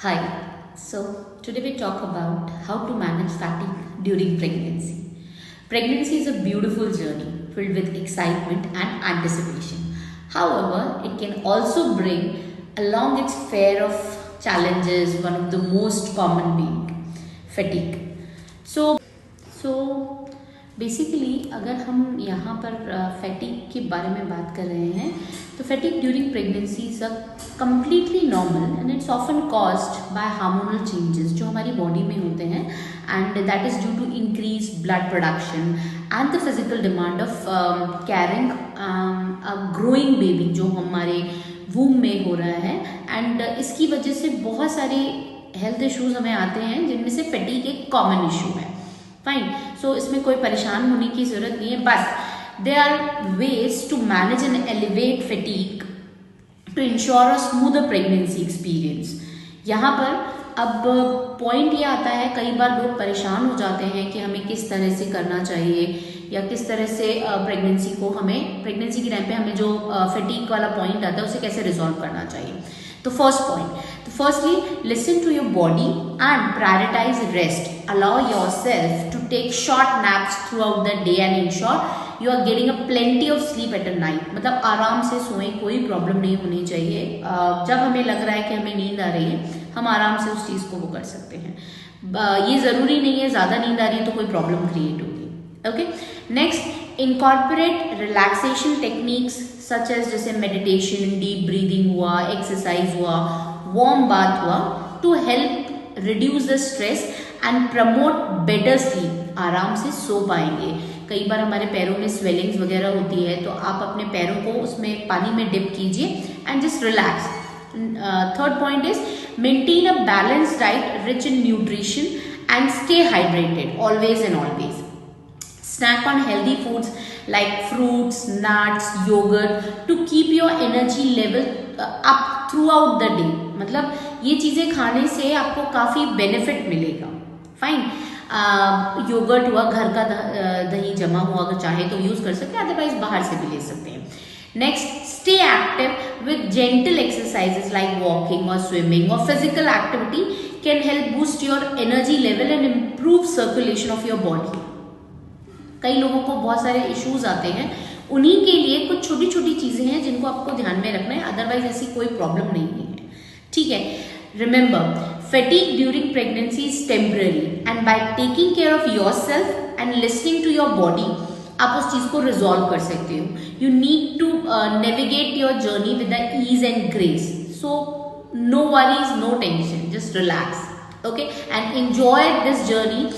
Hi, so today we talk about how to manage fatigue during pregnancy. Pregnancy is a beautiful journey filled with excitement and anticipation. However, it can also bring along its fair of challenges, one of the most common being fatigue. So basically अगर हम यहाँ पर फैटिक के बारे में बात कर रहे हैं तो fatigue during pregnancy is a completely normal and it's often caused by hormonal changes जो हमारी बॉडी में होते हैं and that is due to increase blood production and the physical demand of carrying a growing baby जो हमारे वूम में हो रहा है एंड इसकी वजह से बहुत सारे हेल्थ इश्यूज हमें आते हैं जिनमें से फैटिक एक कॉमन इशू है. फाइन. सो इसमें कोई परेशान होने की जरूरत नहीं है, but they are ways to manage and alleviate fatigue to ensure a smoother pregnancy experience. यहाँ पर अब पॉइंट ये आता है, कई बार लोग परेशान हो जाते हैं कि हमें किस तरह से करना चाहिए या किस तरह से प्रेगनेंसी के टाइम पे हमें जो फैटिक वाला पॉइंट आता है उसे कैसे रिजॉल्व करना चाहिए. तो फर्स्ट पॉइंट, तो firstly listen to your body and prioritise rest. Allow yourself to take short naps throughout the day and ensure you are getting a plenty of sleep at a night. मतलब आराम से सोएं, कोई problem नहीं होनी चाहिए. जब हमें लग रहा है कि हमें नींद आ रही है हम आराम से उस चीज़ को वो कर सकते हैं. ये ज़रूरी नहीं है ज़्यादा नींद आ रही है तो कोई प्रॉब्लम क्रिएट होगी. Okay. Next, incorporate relaxation techniques such as जैसे मेडिटेशन, डीप ब्रीदिंग हुआ, एक्सरसाइज हुआ, वार्म बाथ हुआ, to help reduce the stress and promote better sleep. आराम से सो पाएंगे. कई बार हमारे पैरों में स्वेलिंग्स वगैरह होती है तो आप अपने पैरों को उसमें पानी में डिप कीजिए and just relax. Third point is maintain a balance diet rich in nutrition and stay hydrated always and always. Snack on healthy foods like fruits, nuts, yogurt to keep your energy level up throughout the day. मतलब ये चीज़ें खाने से आपको काफ़ी benefit मिलेगा. Fine. Yogurt हुआ, घर का दही जमा हुआ, अगर चाहे तो यूज़ कर सकते हैं, अदरवाइज बाहर से भी ले सकते हैं. Next, stay active with gentle exercises like walking और स्विमिंग और physical activity can help boost your energy level and improve circulation of your body. कई लोगों को बहुत सारे इश्यूज आते हैं, उन्हीं के लिए कुछ छोटी छोटी चीजें हैं जिनको आपको ध्यान में रखना है, अदरवाइज ऐसी कोई प्रॉब्लम नहीं है. ठीक है. Remember, fatigue during pregnancy is temporary and by taking care of yourself and listening to your body आप उस चीज को रिजॉल्व कर सकते हो. You need to navigate your journey with the ease and grace. So no worries, no tension, just relax. Okay. And enjoy this journey.